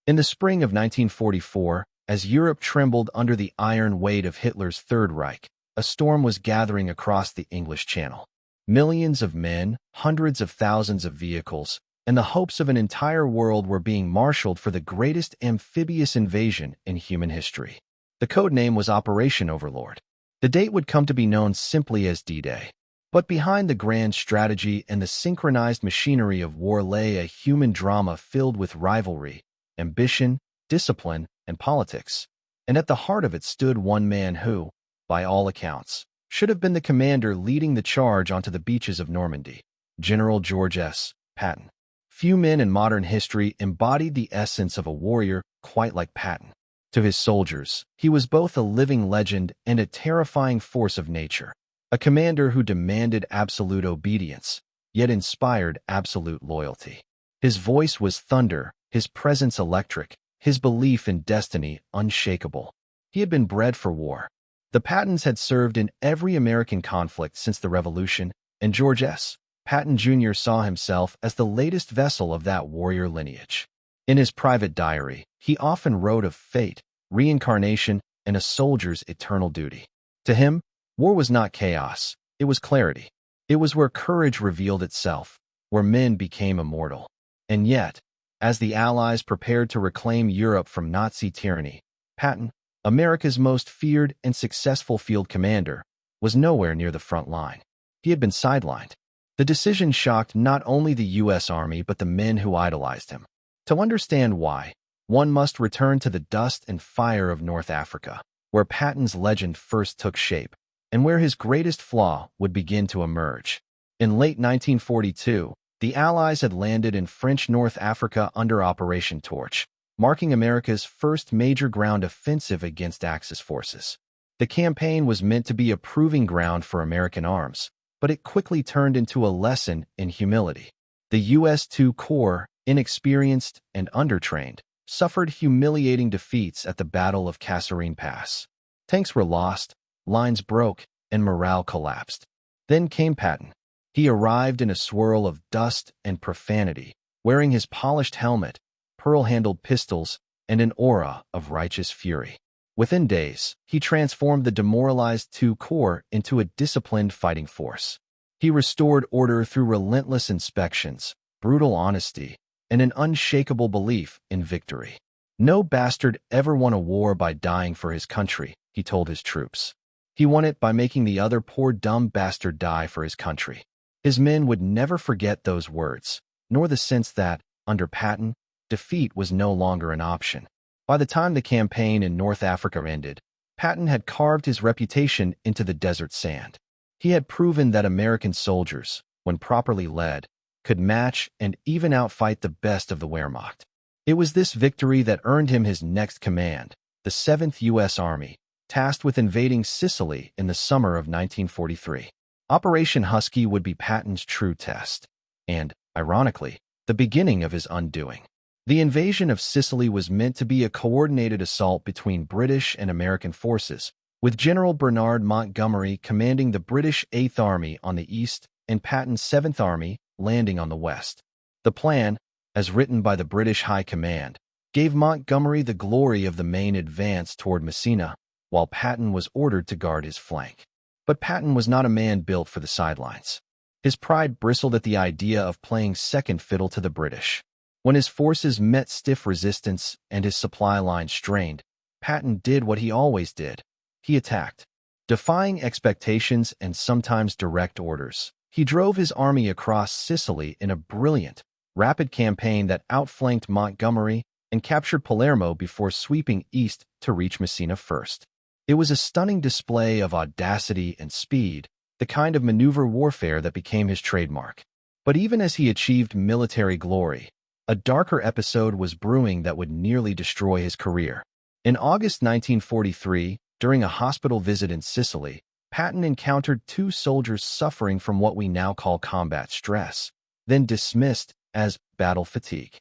In the spring of 1944, as Europe trembled under the iron weight of Hitler's Third Reich, a storm was gathering across the English Channel. Millions of men, hundreds of thousands of vehicles, and the hopes of an entire world were being marshaled for the greatest amphibious invasion in human history. The code name was Operation Overlord. The date would come to be known simply as D-Day. But behind the grand strategy and the synchronized machinery of war lay a human drama filled with rivalry, ambition, discipline, and politics. And at the heart of it stood one man who, by all accounts, should have been the commander leading the charge onto the beaches of Normandy, General George S. Patton. Few men in modern history embodied the essence of a warrior quite like Patton. To his soldiers, he was both a living legend and a terrifying force of nature, a commander who demanded absolute obedience, yet inspired absolute loyalty. His voice was thunder, his presence electric, his belief in destiny unshakable. He had been bred for war. The Pattons had served in every American conflict since the Revolution, and George S. Patton Jr. saw himself as the latest vessel of that warrior lineage. In his private diary, he often wrote of fate, reincarnation, and a soldier's eternal duty. To him, war was not chaos, it was clarity. It was where courage revealed itself, where men became immortal. And yet, as the Allies prepared to reclaim Europe from Nazi tyranny, Patton, America's most feared and successful field commander, was nowhere near the front line. He had been sidelined. The decision shocked not only the U.S. Army but the men who idolized him. To understand why, one must return to the dust and fire of North Africa, where Patton's legend first took shape, and where his greatest flaw would begin to emerge. In late 1942, the Allies had landed in French North Africa under Operation Torch, marking America's first major ground offensive against Axis forces. The campaign was meant to be a proving ground for American arms, but it quickly turned into a lesson in humility. The U.S. II Corps, inexperienced and undertrained, suffered humiliating defeats at the Battle of Kasserine Pass. Tanks were lost, lines broke, and morale collapsed. Then came Patton. He arrived in a swirl of dust and profanity, wearing his polished helmet, pearl-handled pistols, and an aura of righteous fury. Within days, he transformed the demoralized II Corps into a disciplined fighting force. He restored order through relentless inspections, brutal honesty, and an unshakable belief in victory. No bastard ever won a war by dying for his country, he told his troops. He won it by making the other poor dumb bastard die for his country. His men would never forget those words, nor the sense that, under Patton, defeat was no longer an option. By the time the campaign in North Africa ended, Patton had carved his reputation into the desert sand. He had proven that American soldiers, when properly led, could match and even outfight the best of the Wehrmacht. It was this victory that earned him his next command, the 7th U.S. Army, tasked with invading Sicily in the summer of 1943. Operation Husky would be Patton's true test, and, ironically, the beginning of his undoing. The invasion of Sicily was meant to be a coordinated assault between British and American forces, with General Bernard Montgomery commanding the British 8th Army on the east and Patton's 7th Army landing on the west. The plan, as written by the British High Command, gave Montgomery the glory of the main advance toward Messina, while Patton was ordered to guard his flank. But Patton was not a man built for the sidelines. His pride bristled at the idea of playing second fiddle to the British. When his forces met stiff resistance and his supply line strained, Patton did what he always did. He attacked. Defying expectations and sometimes direct orders, he drove his army across Sicily in a brilliant, rapid campaign that outflanked Montgomery and captured Palermo before sweeping east to reach Messina first. It was a stunning display of audacity and speed, the kind of maneuver warfare that became his trademark. But even as he achieved military glory, a darker episode was brewing that would nearly destroy his career. In August 1943, during a hospital visit in Sicily, Patton encountered two soldiers suffering from what we now call combat stress, then dismissed as battle fatigue.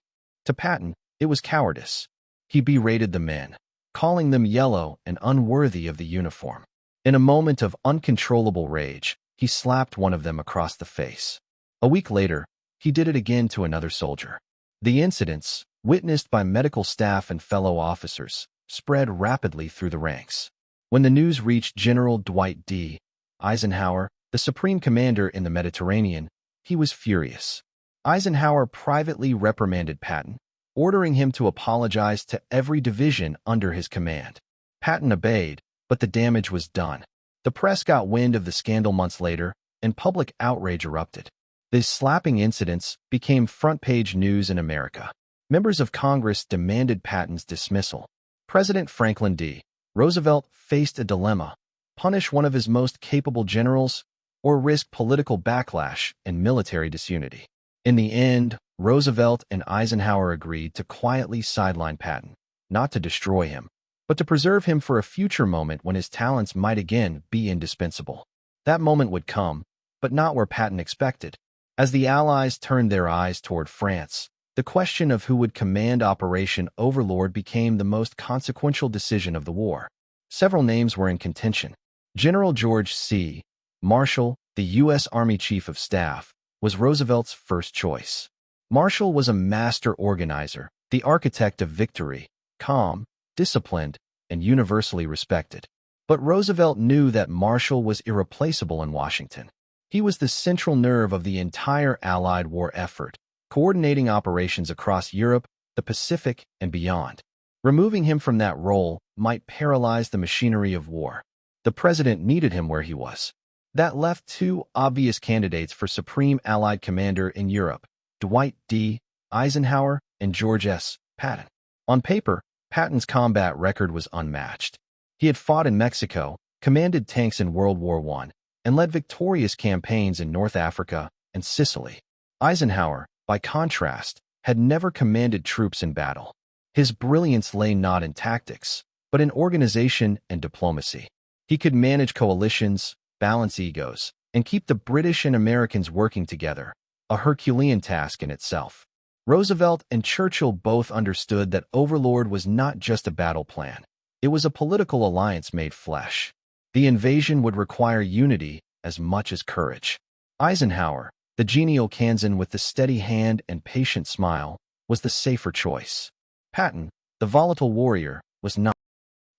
To Patton, it was cowardice. He berated the men, calling them yellow and unworthy of the uniform. In a moment of uncontrollable rage, he slapped one of them across the face. A week later, he did it again to another soldier. The incidents, witnessed by medical staff and fellow officers, spread rapidly through the ranks. When the news reached General Dwight D. Eisenhower, the supreme commander in the Mediterranean, he was furious. Eisenhower privately reprimanded Patton, ordering him to apologize to every division under his command. Patton obeyed, but the damage was done. The press got wind of the scandal months later, and public outrage erupted. These slapping incidents became front-page news in America. Members of Congress demanded Patton's dismissal. President Franklin D. Roosevelt faced a dilemma: punish one of his most capable generals or risk political backlash and military disunity. In the end, Roosevelt and Eisenhower agreed to quietly sideline Patton, not to destroy him, but to preserve him for a future moment when his talents might again be indispensable. That moment would come, but not where Patton expected. As the Allies turned their eyes toward France, the question of who would command Operation Overlord became the most consequential decision of the war. Several names were in contention. General George C. Marshall, the U.S. Army Chief of Staff, was Roosevelt's first choice. Marshall was a master organizer, the architect of victory, calm, disciplined, and universally respected. But Roosevelt knew that Marshall was irreplaceable in Washington. He was the central nerve of the entire Allied war effort, coordinating operations across Europe, the Pacific, and beyond. Removing him from that role might paralyze the machinery of war. The president needed him where he was. That left two obvious candidates for Supreme Allied Commander in Europe: Dwight D. Eisenhower and George S. Patton. On paper, Patton's combat record was unmatched. He had fought in Mexico, commanded tanks in World War I, and led victorious campaigns in North Africa and Sicily. Eisenhower, by contrast, had never commanded troops in battle. His brilliance lay not in tactics, but in organization and diplomacy. He could manage coalitions, balance egos, and keep the British and Americans working together, a Herculean task in itself. Roosevelt and Churchill both understood that Overlord was not just a battle plan. It was a political alliance made flesh. The invasion would require unity as much as courage. Eisenhower, the genial Kansan with the steady hand and patient smile, was the safer choice. Patton, the volatile warrior, was not.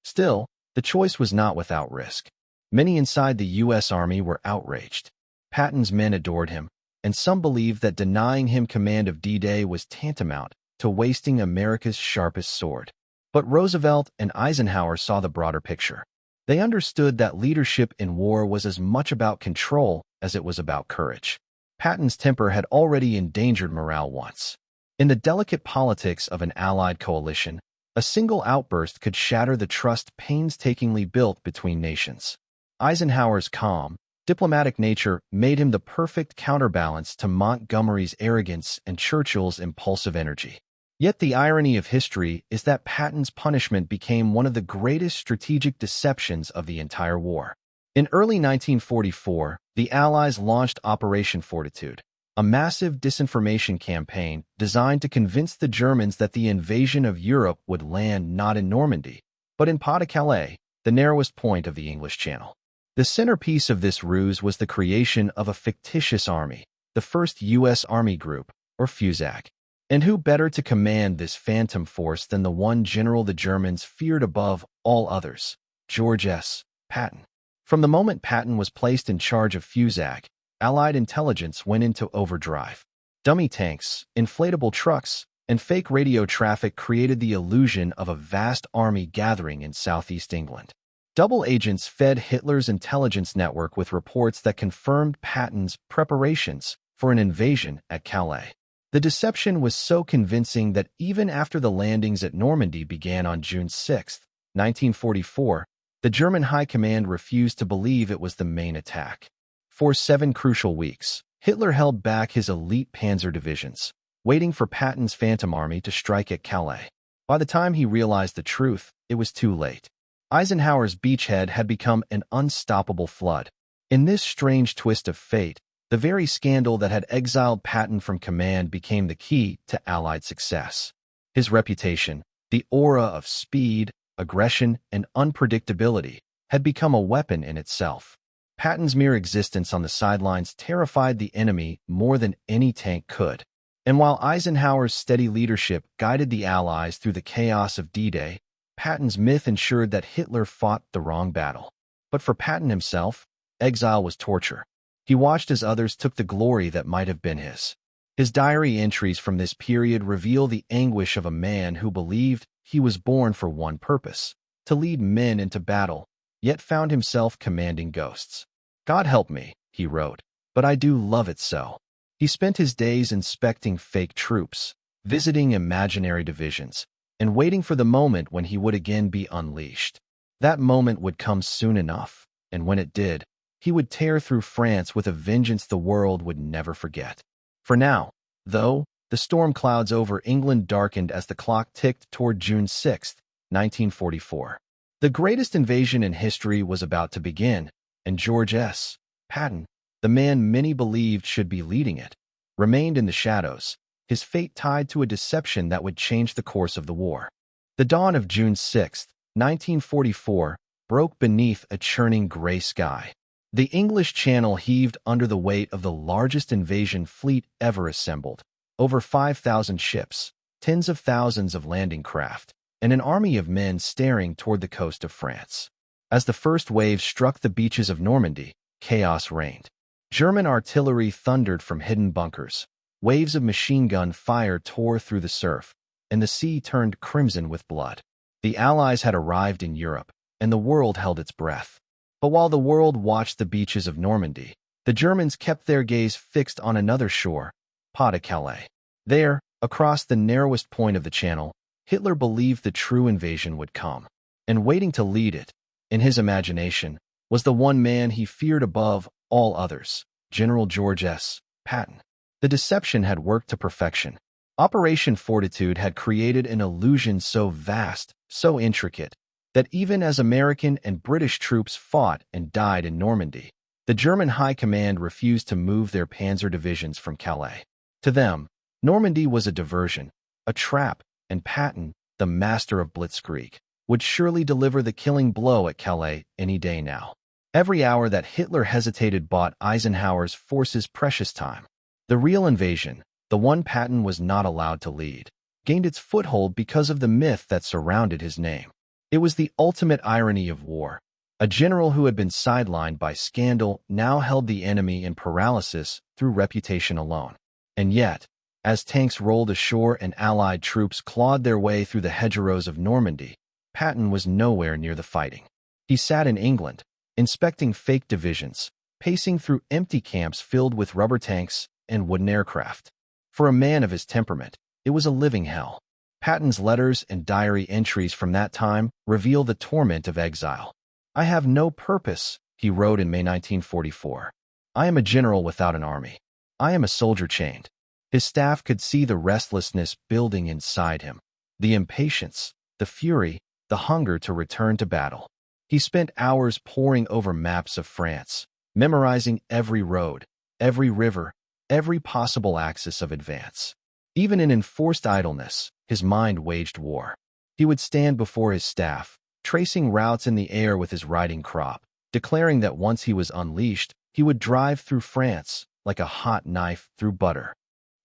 Still, the choice was not without risk. Many inside the U.S. Army were outraged. Patton's men adored him, and some believed that denying him command of D-Day was tantamount to wasting America's sharpest sword. But Roosevelt and Eisenhower saw the broader picture. They understood that leadership in war was as much about control as it was about courage. Patton's temper had already endangered morale once. In the delicate politics of an Allied coalition, a single outburst could shatter the trust painstakingly built between nations. Eisenhower's calm, diplomatic nature made him the perfect counterbalance to Montgomery's arrogance and Churchill's impulsive energy. Yet the irony of history is that Patton's punishment became one of the greatest strategic deceptions of the entire war. In early 1944, the Allies launched Operation Fortitude, a massive disinformation campaign designed to convince the Germans that the invasion of Europe would land not in Normandy, but in Pas de Calais, the narrowest point of the English Channel. The centerpiece of this ruse was the creation of a fictitious army, the First U.S. Army Group, or FUSAG. And who better to command this phantom force than the one general the Germans feared above all others, George S. Patton. From the moment Patton was placed in charge of FUSAG, Allied intelligence went into overdrive. Dummy tanks, inflatable trucks, and fake radio traffic created the illusion of a vast army gathering in southeast England. Double agents fed Hitler's intelligence network with reports that confirmed Patton's preparations for an invasion at Calais. The deception was so convincing that even after the landings at Normandy began on June 6, 1944, the German High Command refused to believe it was the main attack. For 7 crucial weeks, Hitler held back his elite panzer divisions, waiting for Patton's Phantom Army to strike at Calais. By the time he realized the truth, it was too late. Eisenhower's beachhead had become an unstoppable flood. In this strange twist of fate, the very scandal that had exiled Patton from command became the key to Allied success. His reputation, the aura of speed, aggression, and unpredictability, had become a weapon in itself. Patton's mere existence on the sidelines terrified the enemy more than any tank could. And while Eisenhower's steady leadership guided the Allies through the chaos of D-Day, Patton's myth ensured that Hitler fought the wrong battle. But for Patton himself, exile was torture. He watched as others took the glory that might have been his. His diary entries from this period reveal the anguish of a man who believed he was born for one purpose, to lead men into battle, yet found himself commanding ghosts. "God help me," he wrote, "but I do love it so." He spent his days inspecting fake troops, visiting imaginary divisions, and waiting for the moment when he would again be unleashed. That moment would come soon enough, and when it did, he would tear through France with a vengeance the world would never forget. For now, though, the storm clouds over England darkened as the clock ticked toward June 6, 1944. The greatest invasion in history was about to begin, and George S. Patton, the man many believed should be leading it, remained in the shadows, his fate tied to a deception that would change the course of the war. The dawn of June 6, 1944, broke beneath a churning gray sky. The English Channel heaved under the weight of the largest invasion fleet ever assembled, over 5,000 ships, tens of thousands of landing craft, and an army of men staring toward the coast of France. As the first wave struck the beaches of Normandy, chaos reigned. German artillery thundered from hidden bunkers, waves of machine gun fire tore through the surf, and the sea turned crimson with blood. The Allies had arrived in Europe, and the world held its breath. But while the world watched the beaches of Normandy, the Germans kept their gaze fixed on another shore, Pas de Calais. There, across the narrowest point of the channel, Hitler believed the true invasion would come. And waiting to lead it, in his imagination, was the one man he feared above all others, General George S. Patton. The deception had worked to perfection. Operation Fortitude had created an illusion so vast, so intricate, that even as American and British troops fought and died in Normandy, the German high command refused to move their panzer divisions from Calais. To them, Normandy was a diversion, a trap, and Patton, the master of blitzkrieg, would surely deliver the killing blow at Calais any day now. Every hour that Hitler hesitated bought Eisenhower's forces precious time. The real invasion, the one Patton was not allowed to lead, gained its foothold because of the myth that surrounded his name. It was the ultimate irony of war. A general who had been sidelined by scandal now held the enemy in paralysis through reputation alone. And yet, as tanks rolled ashore and Allied troops clawed their way through the hedgerows of Normandy, Patton was nowhere near the fighting. He sat in England, inspecting fake divisions, pacing through empty camps filled with rubber tanks and wooden aircraft. For a man of his temperament, it was a living hell. Patton's letters and diary entries from that time reveal the torment of exile. "I have no purpose," he wrote in May 1944. "I am a general without an army. I am a soldier chained." His staff could see the restlessness building inside him, the impatience, the fury, the hunger to return to battle. He spent hours poring over maps of France, memorizing every road, every river, every possible axis of advance. Even in enforced idleness, his mind waged war. He would stand before his staff, tracing routes in the air with his riding crop, declaring that once he was unleashed, he would drive through France like a hot knife through butter.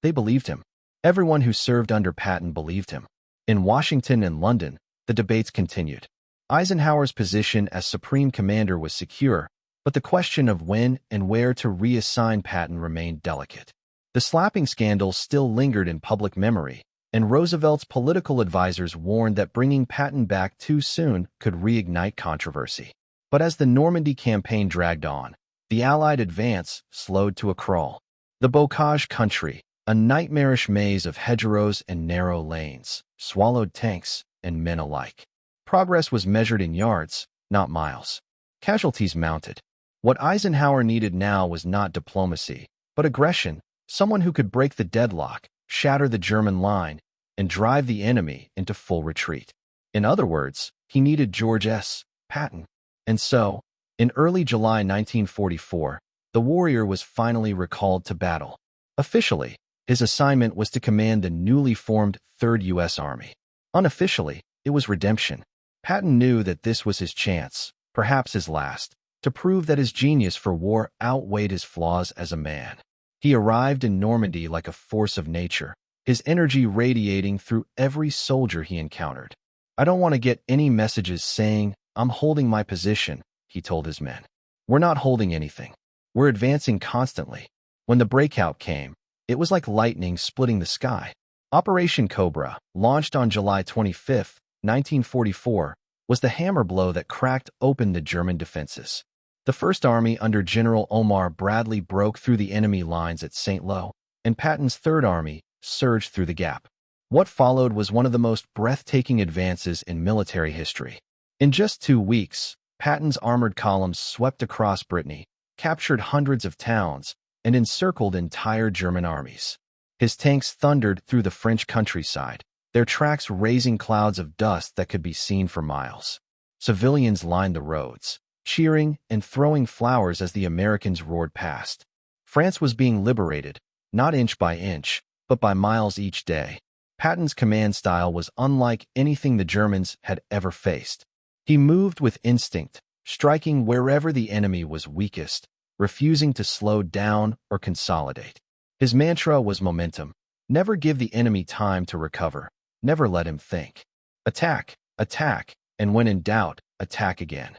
They believed him. Everyone who served under Patton believed him. In Washington and London, the debates continued. Eisenhower's position as supreme commander was secure, but the question of when and where to reassign Patton remained delicate. The slapping scandal still lingered in public memory, and Roosevelt's political advisors warned that bringing Patton back too soon could reignite controversy. But as the Normandy campaign dragged on, the Allied advance slowed to a crawl. The Bocage country, a nightmarish maze of hedgerows and narrow lanes, swallowed tanks and men alike. Progress was measured in yards, not miles. Casualties mounted. What Eisenhower needed now was not diplomacy, but aggression, someone who could break the deadlock, shatter the German line, and drive the enemy into full retreat. In other words, he needed George S. Patton. And so, in early July 1944, the warrior was finally recalled to battle. Officially, his assignment was to command the newly formed 3rd U.S. Army. Unofficially, it was redemption. Patton knew that this was his chance, perhaps his last, to prove that his genius for war outweighed his flaws as a man. He arrived in Normandy like a force of nature, his energy radiating through every soldier he encountered. "I don't want to get any messages saying, 'I'm holding my position,'" he told his men. "We're not holding anything. We're advancing constantly." When the breakout came, it was like lightning splitting the sky. Operation Cobra, launched on July 25, 1944, was the hammer blow that cracked open the German defenses. The First Army under General Omar Bradley broke through the enemy lines at St. Lo, and Patton's Third Army surged through the gap. What followed was one of the most breathtaking advances in military history. In just 2 weeks, Patton's armored columns swept across Brittany, captured hundreds of towns, and encircled entire German armies. His tanks thundered through the French countryside, their tracks raising clouds of dust that could be seen for miles. Civilians lined the roads, cheering and throwing flowers as the Americans roared past. France was being liberated, not inch by inch, but by miles each day. Patton's command style was unlike anything the Germans had ever faced. He moved with instinct, striking wherever the enemy was weakest, refusing to slow down or consolidate. His mantra was momentum. Never give the enemy time to recover. Never let him think. Attack, attack, and when in doubt, attack again.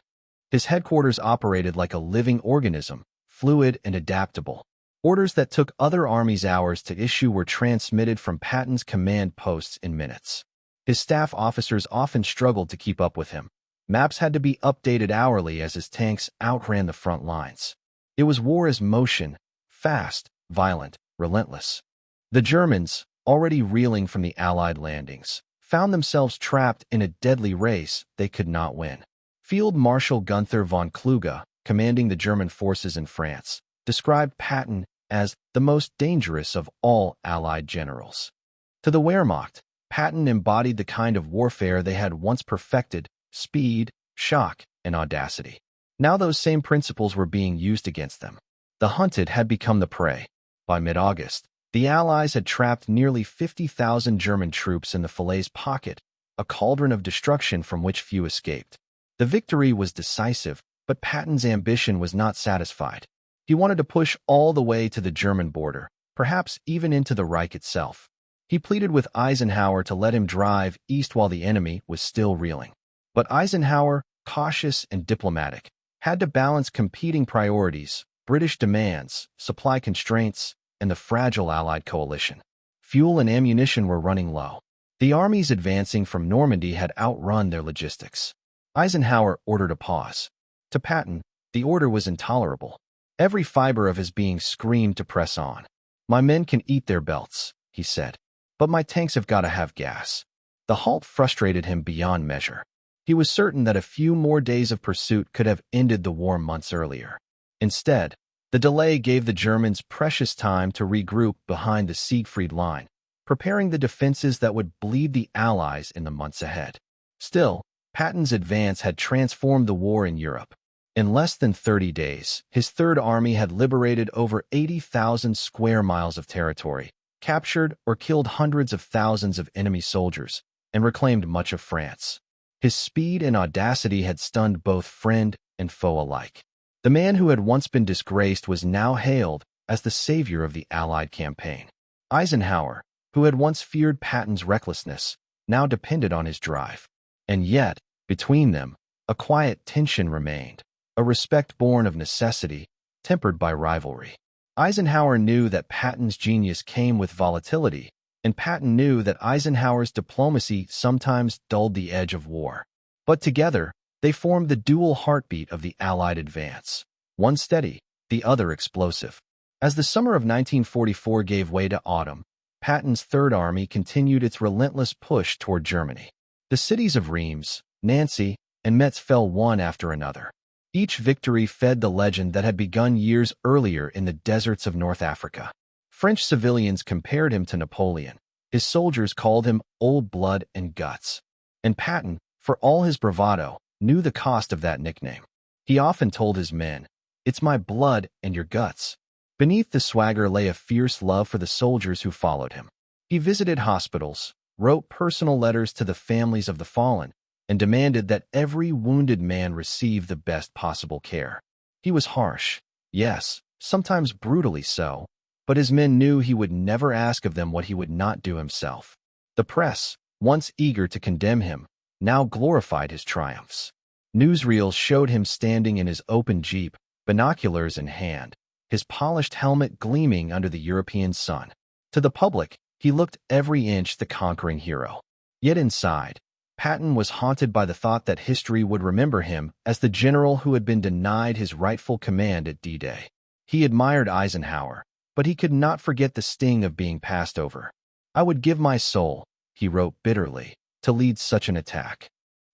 His headquarters operated like a living organism, fluid and adaptable. Orders that took other armies hours to issue were transmitted from Patton's command posts in minutes. His staff officers often struggled to keep up with him. Maps had to be updated hourly as his tanks outran the front lines. It was war as motion, fast, violent, relentless. The Germans, already reeling from the Allied landings, found themselves trapped in a deadly race they could not win. Field Marshal Gunther von Kluge, commanding the German forces in France, described Patton as the most dangerous of all Allied generals. To the Wehrmacht, Patton embodied the kind of warfare they had once perfected: speed, shock, and audacity. Now those same principles were being used against them. The hunted had become the prey. By mid-August, the Allies had trapped nearly 50,000 German troops in the Falaise pocket, a cauldron of destruction from which few escaped. The victory was decisive, but Patton's ambition was not satisfied. He wanted to push all the way to the German border, perhaps even into the Reich itself. He pleaded with Eisenhower to let him drive east while the enemy was still reeling. But Eisenhower, cautious and diplomatic, had to balance competing priorities: British demands, supply constraints, and the fragile Allied coalition. Fuel and ammunition were running low. The armies advancing from Normandy had outrun their logistics. Eisenhower ordered a pause. To Patton, the order was intolerable. Every fiber of his being screamed to press on. "My men can eat their belts," he said, "but my tanks have got to have gas." The halt frustrated him beyond measure. He was certain that a few more days of pursuit could have ended the war months earlier. Instead, the delay gave the Germans precious time to regroup behind the Siegfried Line, preparing the defenses that would bleed the Allies in the months ahead. Still, Patton's advance had transformed the war in Europe. In less than 30 days, his Third Army had liberated over 80,000 square miles of territory, captured or killed hundreds of thousands of enemy soldiers, and reclaimed much of France. His speed and audacity had stunned both friend and foe alike. The man who had once been disgraced was now hailed as the savior of the Allied campaign. Eisenhower, who had once feared Patton's recklessness, now depended on his drive. And yet, between them, a quiet tension remained, a respect born of necessity, tempered by rivalry. Eisenhower knew that Patton's genius came with volatility, and Patton knew that Eisenhower's diplomacy sometimes dulled the edge of war. But together, they formed the dual heartbeat of the Allied advance, one steady, the other explosive. As the summer of 1944 gave way to autumn, Patton's Third Army continued its relentless push toward Germany. The cities of Reims, Nancy, and Metz fell one after another. Each victory fed the legend that had begun years earlier in the deserts of North Africa. French civilians compared him to Napoleon. His soldiers called him Old Blood and Guts. And Patton, for all his bravado, knew the cost of that nickname. He often told his men, "It's my blood and your guts." Beneath the swagger lay a fierce love for the soldiers who followed him. He visited hospitals, wrote personal letters to the families of the fallen, and demanded that every wounded man receive the best possible care. He was harsh, yes, sometimes brutally so, but his men knew he would never ask of them what he would not do himself. The press, once eager to condemn him, now glorified his triumphs. Newsreels showed him standing in his open jeep, binoculars in hand, his polished helmet gleaming under the European sun. To the public, he looked every inch the conquering hero. Yet inside, Patton was haunted by the thought that history would remember him as the general who had been denied his rightful command at D-Day. He admired Eisenhower, but he could not forget the sting of being passed over. "I would give my soul," he wrote bitterly, "to lead such an attack."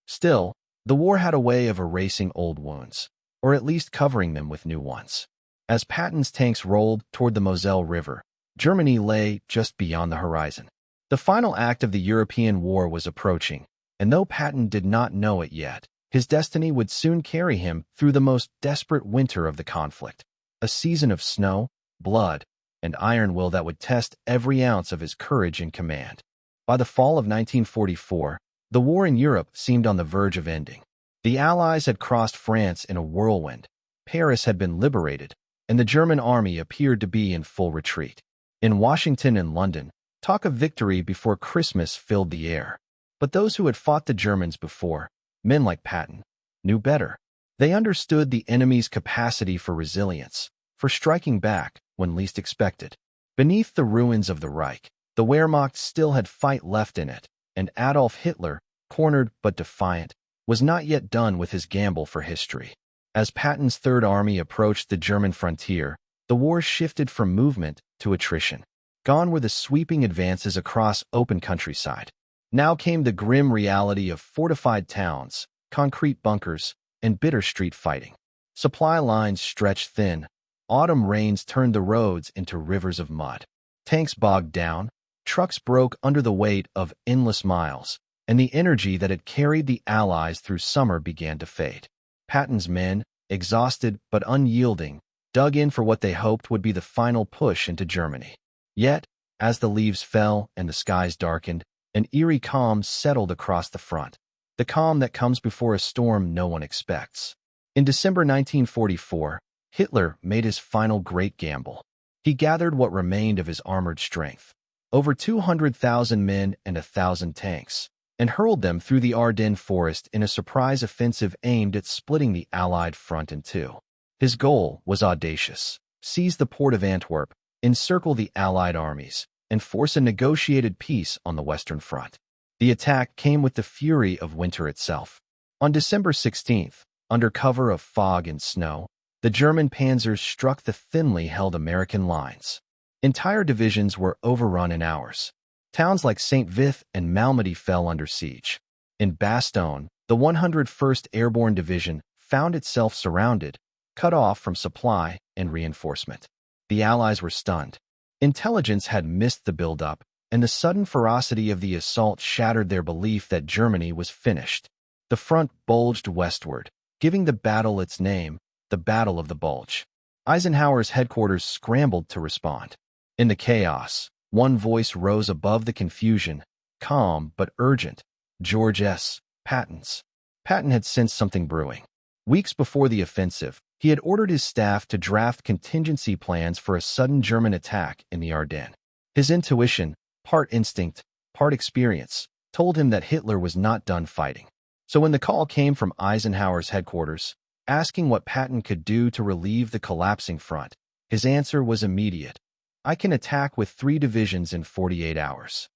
Still, the war had a way of erasing old wounds, or at least covering them with new ones. As Patton's tanks rolled toward the Moselle River, Germany lay just beyond the horizon. The final act of the European war was approaching, and though Patton did not know it yet, his destiny would soon carry him through the most desperate winter of the conflict, a season of snow, blood, and iron will that would test every ounce of his courage and command. By the fall of 1944, the war in Europe seemed on the verge of ending. The Allies had crossed France in a whirlwind, Paris had been liberated, and the German army appeared to be in full retreat. In Washington and London, talk of victory before Christmas filled the air. But those who had fought the Germans before, men like Patton, knew better. They understood the enemy's capacity for resilience, for striking back when least expected. Beneath the ruins of the Reich, the Wehrmacht still had fight left in it, and Adolf Hitler, cornered but defiant, was not yet done with his gamble for history. As Patton's Third Army approached the German frontier, the war shifted from movement to attrition. Gone were the sweeping advances across open countryside. Now came the grim reality of fortified towns, concrete bunkers, and bitter street fighting. Supply lines stretched thin. Autumn rains turned the roads into rivers of mud. Tanks bogged down. Trucks broke under the weight of endless miles, and the energy that had carried the Allies through summer began to fade. Patton's men, exhausted but unyielding, dug in for what they hoped would be the final push into Germany. Yet, as the leaves fell and the skies darkened, an eerie calm settled across the front, the calm that comes before a storm no one expects. In December 1944, Hitler made his final great gamble. He gathered what remained of his armored strength, over 200,000 men and 1,000 tanks, and hurled them through the Ardennes forest in a surprise offensive aimed at splitting the Allied front in two. His goal was audacious: seize the port of Antwerp, encircle the Allied armies, and force a negotiated peace on the Western Front. The attack came with the fury of winter itself. On December 16th, under cover of fog and snow, the German Panzers struck the thinly held American lines. Entire divisions were overrun in hours. Towns like St. Vith and Malmedy fell under siege. In Bastogne, the 101st Airborne Division found itself surrounded, cut off from supply and reinforcement. The Allies were stunned. Intelligence had missed the buildup, and the sudden ferocity of the assault shattered their belief that Germany was finished. The front bulged westward, giving the battle its name, the Battle of the Bulge. Eisenhower's headquarters scrambled to respond. In the chaos, one voice rose above the confusion, calm but urgent: George S. Patton's. Patton had sensed something brewing. Weeks before the offensive, he had ordered his staff to draft contingency plans for a sudden German attack in the Ardennes. His intuition, part instinct, part experience, told him that Hitler was not done fighting. So when the call came from Eisenhower's headquarters, asking what Patton could do to relieve the collapsing front, his answer was immediate: "I can attack with 3 divisions in 48 hours."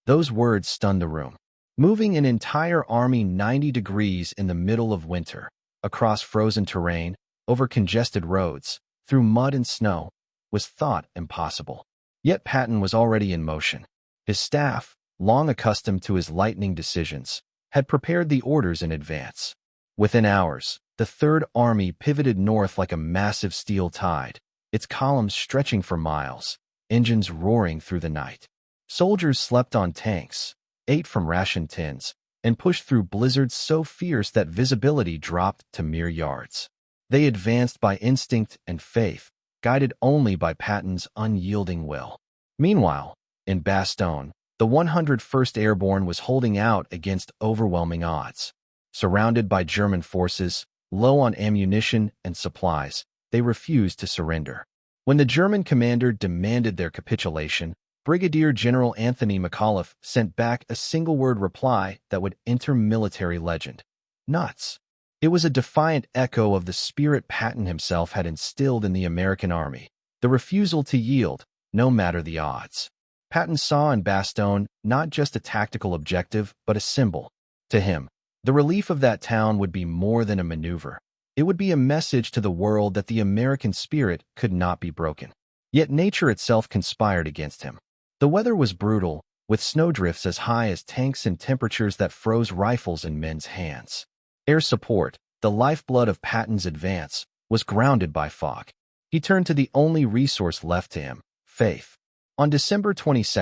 Those words stunned the room. Moving an entire army 90 degrees in the middle of winter, across frozen terrain, over congested roads, through mud and snow, was thought impossible. Yet Patton was already in motion. His staff, long accustomed to his lightning decisions, had prepared the orders in advance. Within hours, the Third Army pivoted north like a massive steel tide, its columns stretching for miles, engines roaring through the night. Soldiers slept on tanks, ate from ration tins, and pushed through blizzards so fierce that visibility dropped to mere yards. They advanced by instinct and faith, guided only by Patton's unyielding will. Meanwhile, in Bastogne, the 101st Airborne was holding out against overwhelming odds. Surrounded by German forces, low on ammunition and supplies, they refused to surrender. When the German commander demanded their capitulation, Brigadier General Anthony McAuliffe sent back a single-word reply that would enter military legend. Nuts. It was a defiant echo of the spirit Patton himself had instilled in the American army, the refusal to yield, no matter the odds. Patton saw in Bastogne not just a tactical objective, but a symbol. To him, the relief of that town would be more than a maneuver. It would be a message to the world that the American spirit could not be broken. Yet nature itself conspired against him. The weather was brutal, with snowdrifts as high as tanks and temperatures that froze rifles in men's hands. Air support, the lifeblood of Patton's advance, was grounded by fog. He turned to the only resource left to him, faith. On December 22,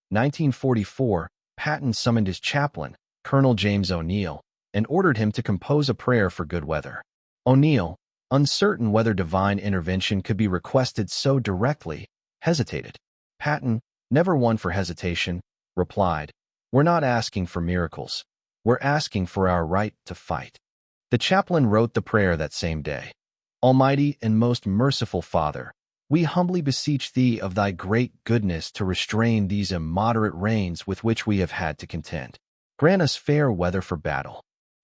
1944, Patton summoned his chaplain, Colonel James O'Neill, and ordered him to compose a prayer for good weather. O'Neill, uncertain whether divine intervention could be requested so directly, hesitated. Patton, never one for hesitation, replied, "We're not asking for miracles. We're asking for our right to fight." The chaplain wrote the prayer that same day. "Almighty and most merciful Father, we humbly beseech Thee of Thy great goodness to restrain these immoderate rains with which we have had to contend. Grant us fair weather for battle."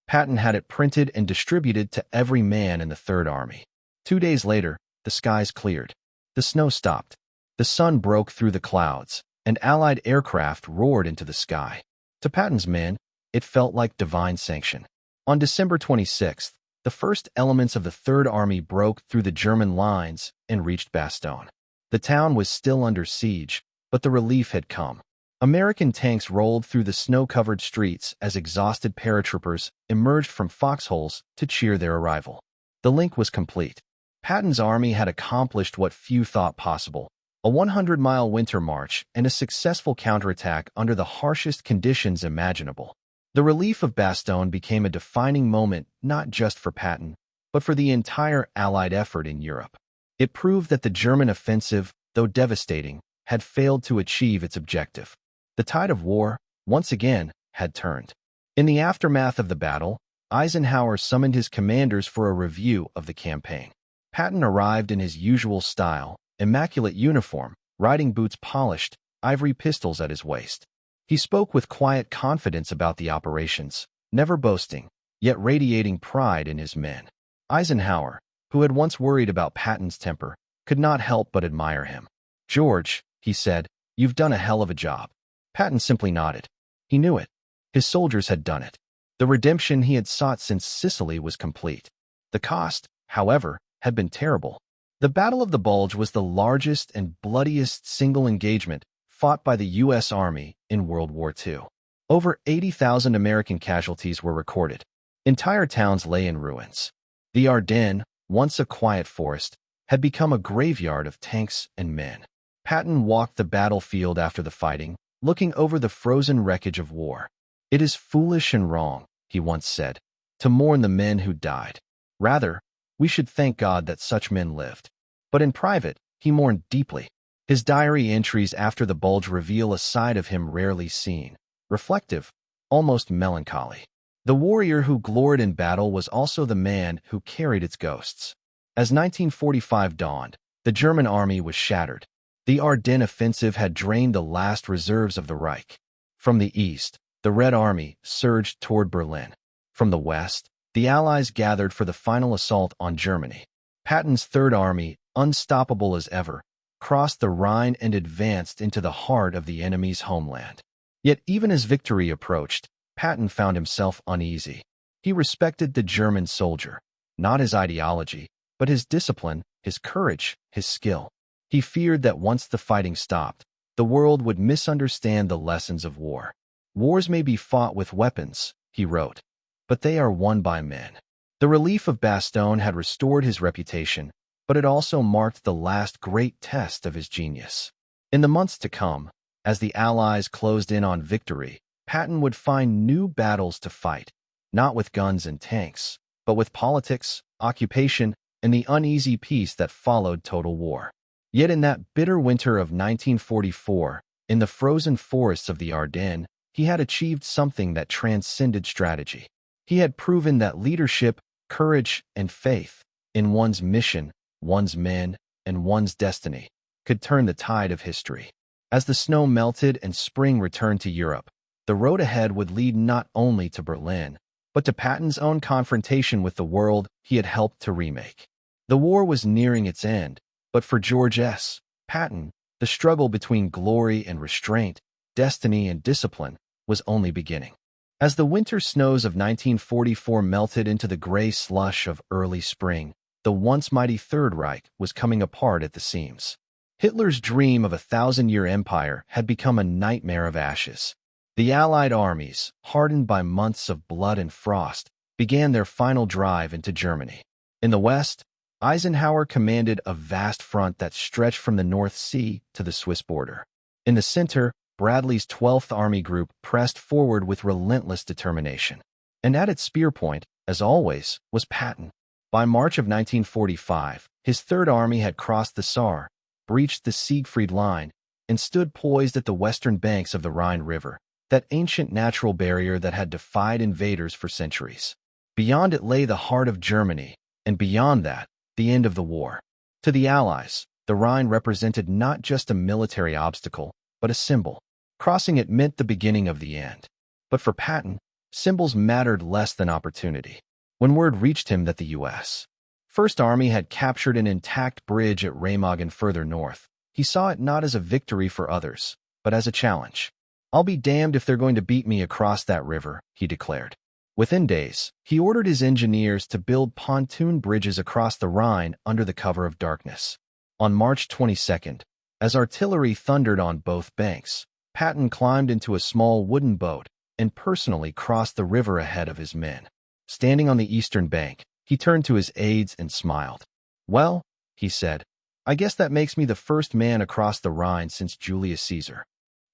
Patton had it printed and distributed to every man in the Third Army. 2 days later, the skies cleared. The snow stopped. The sun broke through the clouds, and Allied aircraft roared into the sky. To Patton's men, it felt like divine sanction. On December 26th, the first elements of the Third Army broke through the German lines and reached Bastogne. The town was still under siege, but the relief had come. American tanks rolled through the snow-covered streets as exhausted paratroopers emerged from foxholes to cheer their arrival. The link was complete. Patton's army had accomplished what few thought possible: a 100-mile winter march and a successful counterattack under the harshest conditions imaginable. The relief of Bastogne became a defining moment not just for Patton, but for the entire Allied effort in Europe. It proved that the German offensive, though devastating, had failed to achieve its objective. The tide of war, once again, had turned. In the aftermath of the battle, Eisenhower summoned his commanders for a review of the campaign. Patton arrived in his usual style, immaculate uniform, riding boots polished, ivory pistols at his waist. He spoke with quiet confidence about the operations, never boasting, yet radiating pride in his men. Eisenhower, who had once worried about Patton's temper, could not help but admire him. "George," he said, "you've done a hell of a job." Patton simply nodded. He knew it. His soldiers had done it. The redemption he had sought since Sicily was complete. The cost, however, had been terrible. The Battle of the Bulge was the largest and bloodiest single engagement fought by the U.S. Army in World War II. Over 80,000 American casualties were recorded. Entire towns lay in ruins. The Ardennes, once a quiet forest, had become a graveyard of tanks and men. Patton walked the battlefield after the fighting, looking over the frozen wreckage of war. "It is foolish and wrong," he once said, "to mourn the men who died. Rather, we should thank God that such men lived." But in private, he mourned deeply. His diary entries after the Bulge reveal a side of him rarely seen, reflective, almost melancholy. The warrior who gloried in battle was also the man who carried its ghosts. As 1945 dawned, the German army was shattered. The Ardennes offensive had drained the last reserves of the Reich. From the east, the Red Army surged toward Berlin. From the west, the Allies gathered for the final assault on Germany. Patton's Third Army, unstoppable as ever, crossed the Rhine and advanced into the heart of the enemy's homeland. Yet even as victory approached, Patton found himself uneasy. He respected the German soldier, not his ideology, but his discipline, his courage, his skill. He feared that once the fighting stopped, the world would misunderstand the lessons of war. "Wars may be fought with weapons," he wrote, "but they are won by men." The relief of Bastogne had restored his reputation, but it also marked the last great test of his genius. In the months to come, as the Allies closed in on victory, Patton would find new battles to fight, not with guns and tanks, but with politics, occupation, and the uneasy peace that followed total war. Yet in that bitter winter of 1944, in the frozen forests of the Ardennes, he had achieved something that transcended strategy. He had proven that leadership, courage, and faith in one's mission, one's men, and one's destiny could turn the tide of history. As the snow melted and spring returned to Europe, the road ahead would lead not only to Berlin, but to Patton's own confrontation with the world he had helped to remake. The war was nearing its end, but for George S. Patton, the struggle between glory and restraint, destiny and discipline, was only beginning. As the winter snows of 1944 melted into the gray slush of early spring, the once mighty Third Reich was coming apart at the seams. Hitler's dream of a 1,000-year empire had become a nightmare of ashes. The Allied armies, hardened by months of blood and frost, began their final drive into Germany. In the west, Eisenhower commanded a vast front that stretched from the North Sea to the Swiss border. In the center, Bradley's 12th Army Group pressed forward with relentless determination. And at its spear point, as always, was Patton. By March of 1945, his Third Army had crossed the Saar, breached the Siegfried Line, and stood poised at the western banks of the Rhine River, that ancient natural barrier that had defied invaders for centuries. Beyond it lay the heart of Germany, and beyond that, the end of the war. To the Allies, the Rhine represented not just a military obstacle, but a symbol. Crossing it meant the beginning of the end. But for Patton, symbols mattered less than opportunity. When word reached him that the U.S. First Army had captured an intact bridge at Remagen further north, he saw it not as a victory for others, but as a challenge. "I'll be damned if they're going to beat me across that river," he declared. Within days, he ordered his engineers to build pontoon bridges across the Rhine under the cover of darkness. On March 22nd, as artillery thundered on both banks, Patton climbed into a small wooden boat and personally crossed the river ahead of his men. Standing on the eastern bank, he turned to his aides and smiled. "Well," he said, "I guess that makes me the first man across the Rhine since Julius Caesar."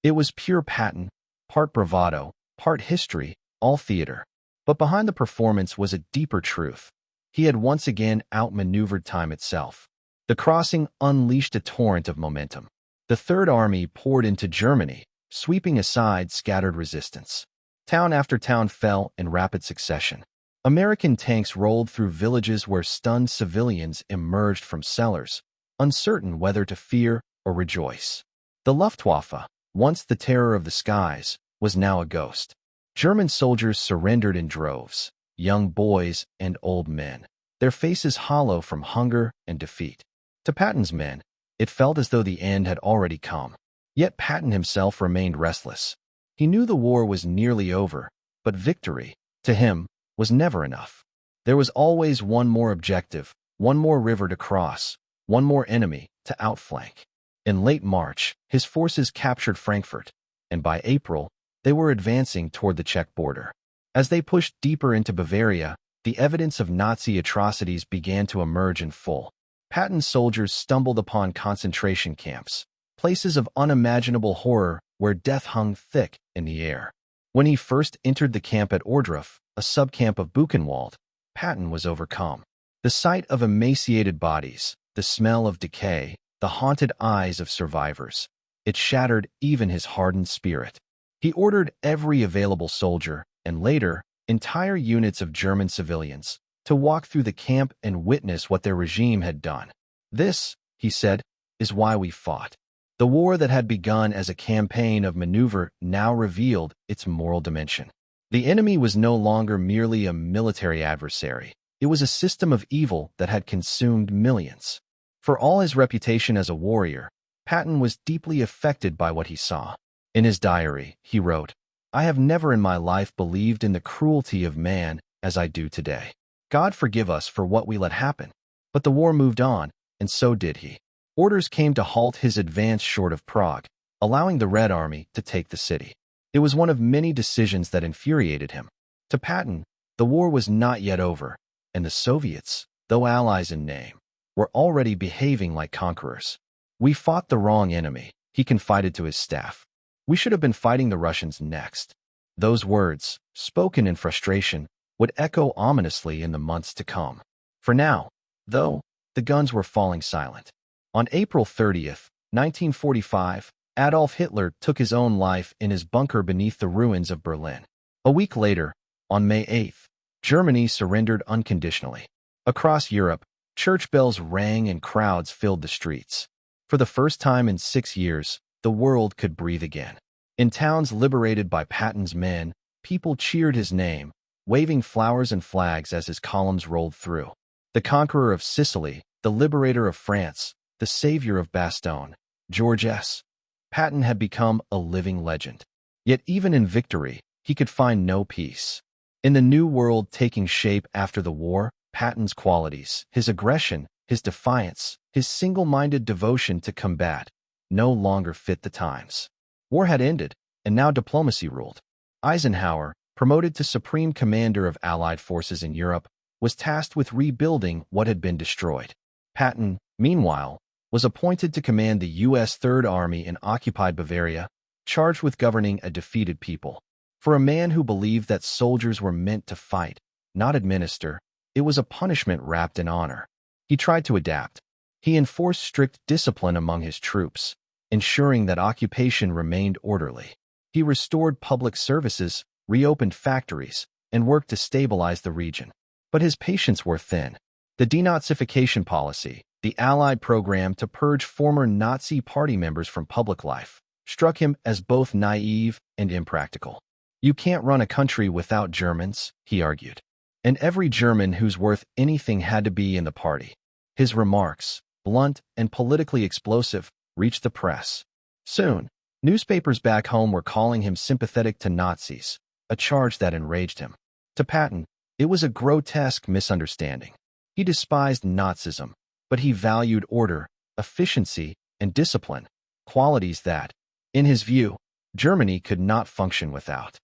It was pure Patton, part bravado, part history, all theater. But behind the performance was a deeper truth. He had once again outmaneuvered time itself. The crossing unleashed a torrent of momentum. The Third Army poured into Germany, sweeping aside scattered resistance. Town after town fell in rapid succession. American tanks rolled through villages where stunned civilians emerged from cellars, uncertain whether to fear or rejoice. The Luftwaffe, once the terror of the skies, was now a ghost. German soldiers surrendered in droves, young boys and old men, their faces hollow from hunger and defeat. To Patton's men, it felt as though the end had already come. Yet Patton himself remained restless. He knew the war was nearly over, but victory, to him, was never enough. There was always one more objective, one more river to cross, one more enemy to outflank. In late March, his forces captured Frankfurt, and by April, they were advancing toward the Czech border. As they pushed deeper into Bavaria, the evidence of Nazi atrocities began to emerge in full. Patton's soldiers stumbled upon concentration camps, places of unimaginable horror where death hung thick in the air. When he first entered the camp at Ohrdruf, a subcamp of Buchenwald, Patton was overcome. The sight of emaciated bodies, the smell of decay, the haunted eyes of survivors, it shattered even his hardened spirit. He ordered every available soldier, and later, entire units of German civilians, to walk through the camp and witness what their regime had done. "This," he said, "is why we fought." The war that had begun as a campaign of maneuver now revealed its moral dimension. The enemy was no longer merely a military adversary. It was a system of evil that had consumed millions. For all his reputation as a warrior, Patton was deeply affected by what he saw. In his diary, he wrote, "I have never in my life believed in the cruelty of man as I do today. God forgive us for what we let happen." But the war moved on, and so did he. Orders came to halt his advance short of Prague, allowing the Red Army to take the city. It was one of many decisions that infuriated him. To Patton, the war was not yet over, and the Soviets, though allies in name, were already behaving like conquerors. "We fought the wrong enemy," he confided to his staff. "We should have been fighting the Russians next." Those words, spoken in frustration, would echo ominously in the months to come. For now, though, the guns were falling silent. On April 30th, 1945, Adolf Hitler took his own life in his bunker beneath the ruins of Berlin. A week later, on May 8th, Germany surrendered unconditionally. Across Europe, Church bells rang and crowds filled the streets. For the first time in 6 years, the world could breathe again. In towns liberated by Patton's men, people cheered his name, waving flowers and flags as his columns rolled through. The conqueror of Sicily, the liberator of France, the savior of Bastogne, George S. Patton had become a living legend. Yet even in victory, he could find no peace. In the new world taking shape after the war, Patton's qualities, his aggression, his defiance, his single-minded devotion to combat, no longer fit the times. War had ended, and now diplomacy ruled. Eisenhower, promoted to supreme commander of Allied forces in Europe, was tasked with rebuilding what had been destroyed. Patton, meanwhile, was appointed to command the U.S. Third Army in occupied Bavaria, charged with governing a defeated people. For a man who believed that soldiers were meant to fight, not administer, it was a punishment wrapped in honor. He tried to adapt. He enforced strict discipline among his troops, ensuring that occupation remained orderly. He restored public services, reopened factories, and worked to stabilize the region. But his patience wore thin. The denazification policy, the Allied program to purge former Nazi party members from public life, struck him as both naive and impractical. You can't run a country without Germans, he argued. And every German who's worth anything had to be in the party. His remarks, blunt and politically explosive, reached the press. Soon, newspapers back home were calling him sympathetic to Nazis, a charge that enraged him. To Patton, it was a grotesque misunderstanding. He despised Nazism, but he valued order, efficiency, and discipline, qualities that, in his view, Germany could not function without.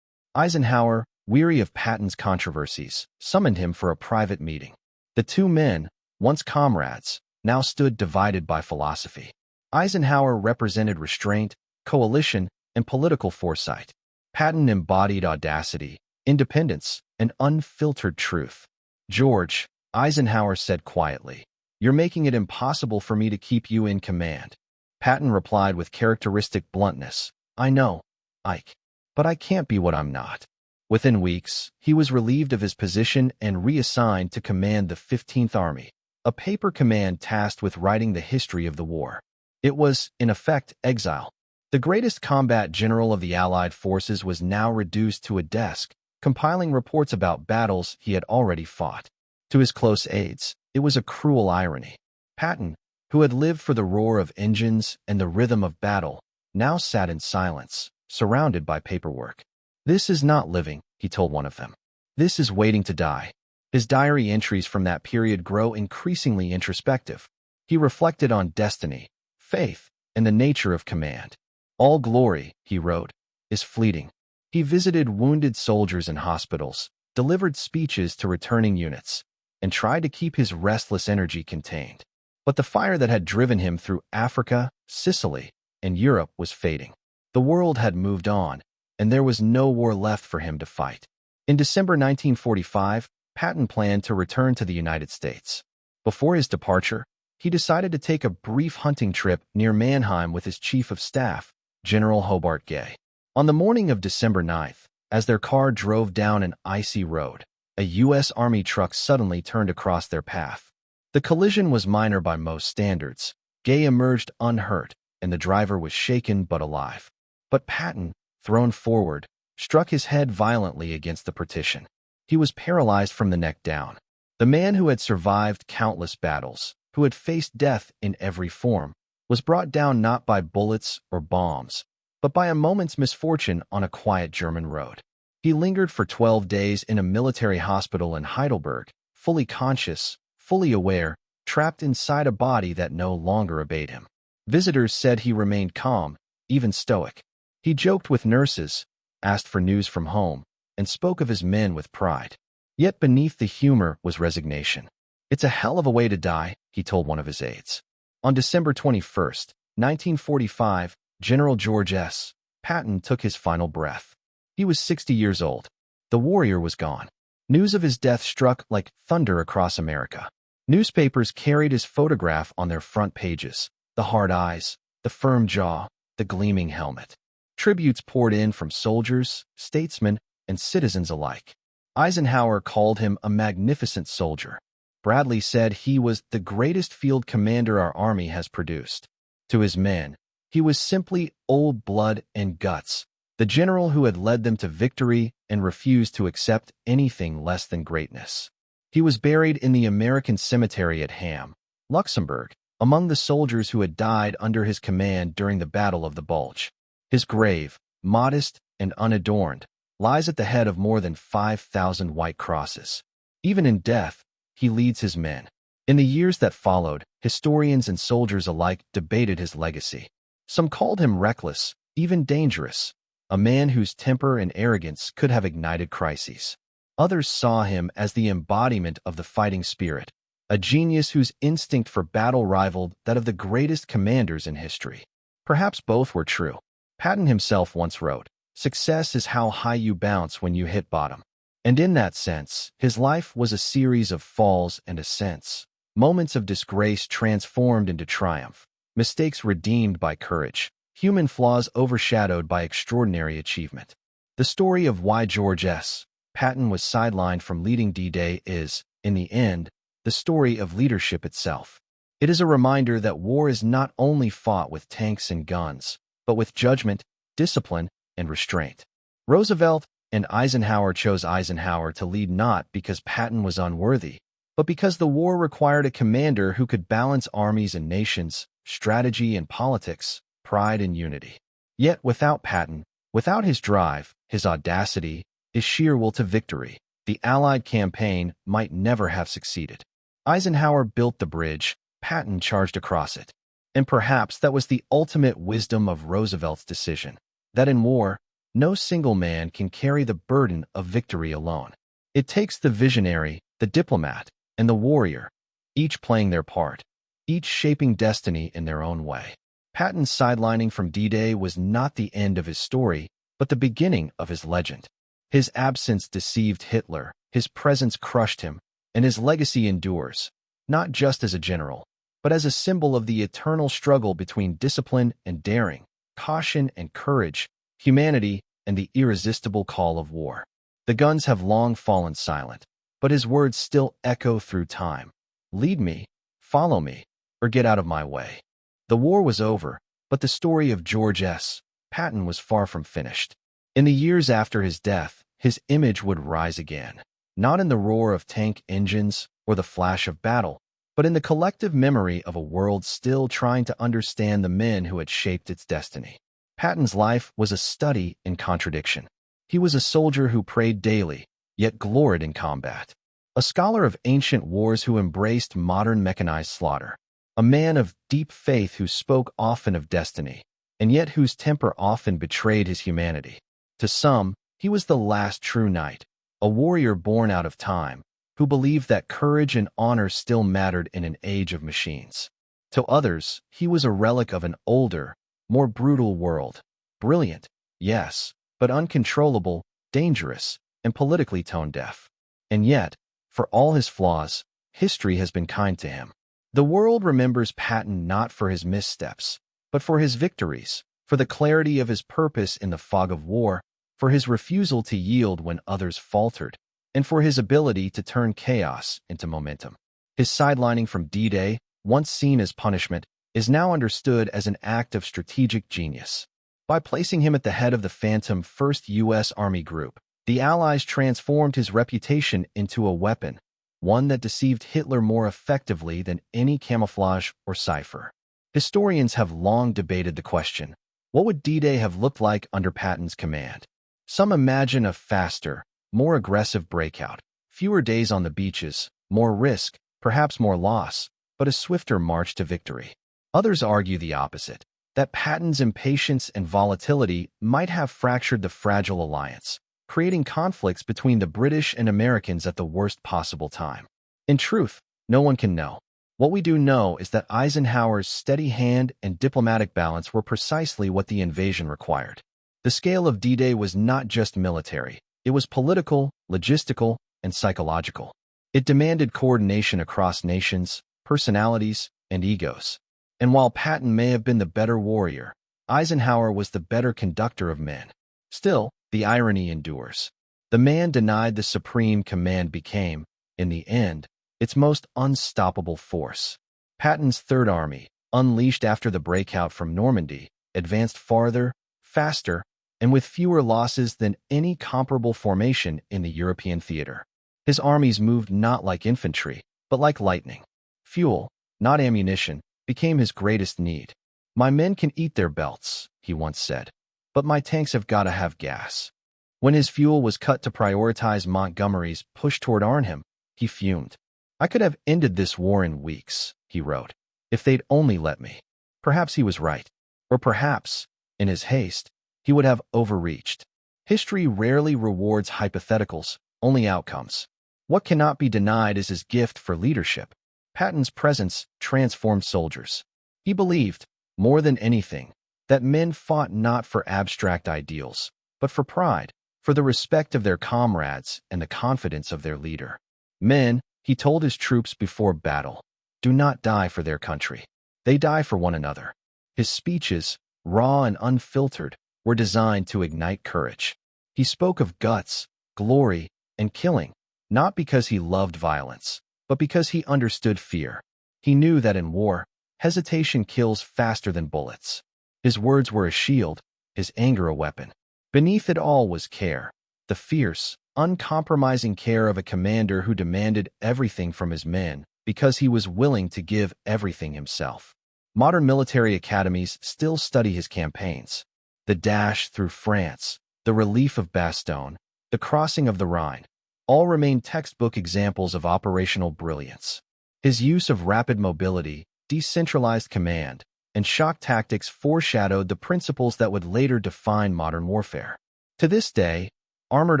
Eisenhower, weary of Patton's controversies, summoned him for a private meeting. The two men, once comrades, now stood divided by philosophy. Eisenhower represented restraint, coalition, and political foresight. Patton embodied audacity, independence, and unfiltered truth. George, Eisenhower said quietly, "You're making it impossible for me to keep you in command." Patton replied with characteristic bluntness, "I know, Ike, but I can't be what I'm not." Within weeks, he was relieved of his position and reassigned to command the 15th Army, a paper command tasked with writing the history of the war. It was, in effect, exile. The greatest combat general of the Allied forces was now reduced to a desk, compiling reports about battles he had already fought. To his close aides, it was a cruel irony. Patton, who had lived for the roar of engines and the rhythm of battle, now sat in silence, surrounded by paperwork. "This is not living," he told one of them. "This is waiting to die." His diary entries from that period grow increasingly introspective. He reflected on destiny, faith, and the nature of command. "All glory," he wrote, "is fleeting." He visited wounded soldiers in hospitals, delivered speeches to returning units, and tried to keep his restless energy contained. But the fire that had driven him through Africa, Sicily, and Europe was fading. The world had moved on, and there was no war left for him to fight. In December 1945, Patton planned to return to the United States. Before his departure, he decided to take a brief hunting trip near Mannheim with his chief of staff, General Hobart Gay. On the morning of December 9th, as their car drove down an icy road, a U.S. Army truck suddenly turned across their path. The collision was minor by most standards. Gay emerged unhurt, and the driver was shaken but alive. But Patton, thrown forward, struck his head violently against the partition. He was paralyzed from the neck down. The man who had survived countless battles, who had faced death in every form, was brought down not by bullets or bombs, but by a moment's misfortune on a quiet German road. He lingered for 12 days in a military hospital in Heidelberg, fully conscious, fully aware, trapped inside a body that no longer obeyed him. Visitors said he remained calm, even stoic. He joked with nurses, asked for news from home, and spoke of his men with pride. Yet beneath the humor was resignation. "It's a hell of a way to die," he told one of his aides. On December 21st, 1945, General George S. Patton took his final breath. He was 60 years old. The warrior was gone. News of his death struck like thunder across America. Newspapers carried his photograph on their front pages, the hard eyes, the firm jaw, the gleaming helmet. Tributes poured in from soldiers, statesmen, and citizens alike. Eisenhower called him a magnificent soldier. Bradley said he was the greatest field commander our army has produced. To his men, he was simply old blood and guts, the general who had led them to victory and refused to accept anything less than greatness. He was buried in the American cemetery at Ham, Luxembourg, among the soldiers who had died under his command during the Battle of the Bulge. His grave, modest and unadorned, lies at the head of more than 5,000 white crosses. Even in death, he leads his men. In the years that followed, historians and soldiers alike debated his legacy. Some called him reckless, even dangerous, a man whose temper and arrogance could have ignited crises. Others saw him as the embodiment of the fighting spirit, a genius whose instinct for battle rivaled that of the greatest commanders in history. Perhaps both were true. Patton himself once wrote, "Success is how high you bounce when you hit bottom." And in that sense, his life was a series of falls and ascents, moments of disgrace transformed into triumph, mistakes redeemed by courage, human flaws overshadowed by extraordinary achievement. The story of why George S. Patton was sidelined from leading D-Day is, in the end, the story of leadership itself. It is a reminder that war is not only fought with tanks and guns, but with judgment, discipline, and restraint. Roosevelt and Eisenhower chose Eisenhower to lead not because Patton was unworthy, but because the war required a commander who could balance armies and nations, strategy and politics, pride and unity. Yet without Patton, without his drive, his audacity, his sheer will to victory, the Allied campaign might never have succeeded. Eisenhower built the bridge, Patton charged across it. And perhaps that was the ultimate wisdom of Roosevelt's decision, that in war, no single man can carry the burden of victory alone. It takes the visionary, the diplomat, and the warrior, each playing their part, each shaping destiny in their own way. Patton's sidelining from D-Day was not the end of his story, but the beginning of his legend. His absence deceived Hitler, his presence crushed him, and his legacy endures, not just as a general, but as a symbol of the eternal struggle between discipline and daring, caution and courage, humanity and the irresistible call of war. The guns have long fallen silent, but his words still echo through time. Lead me, follow me, or get out of my way. The war was over, but the story of George S. Patton was far from finished. In the years after his death, his image would rise again, not in the roar of tank engines or the flash of battle, but in the collective memory of a world still trying to understand the men who had shaped its destiny. Patton's life was a study in contradiction. He was a soldier who prayed daily, yet gloried in combat. A scholar of ancient wars who embraced modern mechanized slaughter. A man of deep faith who spoke often of destiny, and yet whose temper often betrayed his humanity. To some, he was the last true knight, a warrior born out of time, who believed that courage and honor still mattered in an age of machines. To others, he was a relic of an older, more brutal world. Brilliant, yes, but uncontrollable, dangerous, and politically tone-deaf. And yet, for all his flaws, history has been kind to him. The world remembers Patton not for his missteps, but for his victories, for the clarity of his purpose in the fog of war, for his refusal to yield when others faltered, and for his ability to turn chaos into momentum. His sidelining from D-Day, once seen as punishment, is now understood as an act of strategic genius. By placing him at the head of the Phantom 1st U.S. Army Group, the Allies transformed his reputation into a weapon, one that deceived Hitler more effectively than any camouflage or cipher. Historians have long debated the question, what would D-Day have looked like under Patton's command? Some imagine a faster, more aggressive breakout, fewer days on the beaches, more risk, perhaps more loss, but a swifter march to victory. Others argue the opposite, that Patton's impatience and volatility might have fractured the fragile alliance, creating conflicts between the British and Americans at the worst possible time. In truth, no one can know. What we do know is that Eisenhower's steady hand and diplomatic balance were precisely what the invasion required. The scale of D-Day was not just military, it was political, logistical, and psychological. It demanded coordination across nations, personalities, and egos. And while Patton may have been the better warrior, Eisenhower was the better conductor of men. Still, the irony endures. The man denied the supreme command became, in the end, its most unstoppable force. Patton's Third Army, unleashed after the breakout from Normandy, advanced farther, faster, and with fewer losses than any comparable formation in the European theater. His armies moved not like infantry, but like lightning. Fuel, not ammunition, became his greatest need. "My men can eat their belts," he once said, "but my tanks have got to have gas." When his fuel was cut to prioritize Montgomery's push toward Arnhem, he fumed. "I could have ended this war in weeks," he wrote, "if they'd only let me." Perhaps he was right. Or perhaps, in his haste, he would have overreached. History rarely rewards hypotheticals, only outcomes. What cannot be denied is his gift for leadership. Patton's presence transformed soldiers. He believed, more than anything, that men fought not for abstract ideals, but for pride, for the respect of their comrades and the confidence of their leader. Men, he told his troops before battle, do not die for their country. They die for one another. His speeches, raw and unfiltered, were designed to ignite courage. He spoke of guts, glory, and killing, not because he loved violence, but because he understood fear. He knew that in war, hesitation kills faster than bullets. His words were a shield, his anger a weapon. Beneath it all was care, the fierce, uncompromising care of a commander who demanded everything from his men because he was willing to give everything himself. Modern military academies still study his campaigns. The dash through France, the relief of Bastogne, the crossing of the Rhine, all remain textbook examples of operational brilliance. His use of rapid mobility, decentralized command, and shock tactics foreshadowed the principles that would later define modern warfare. To this day, armored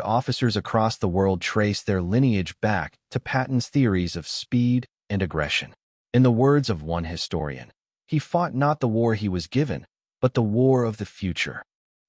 officers across the world trace their lineage back to Patton's theories of speed and aggression. In the words of one historian, he fought not the war he was given, but the war of the future.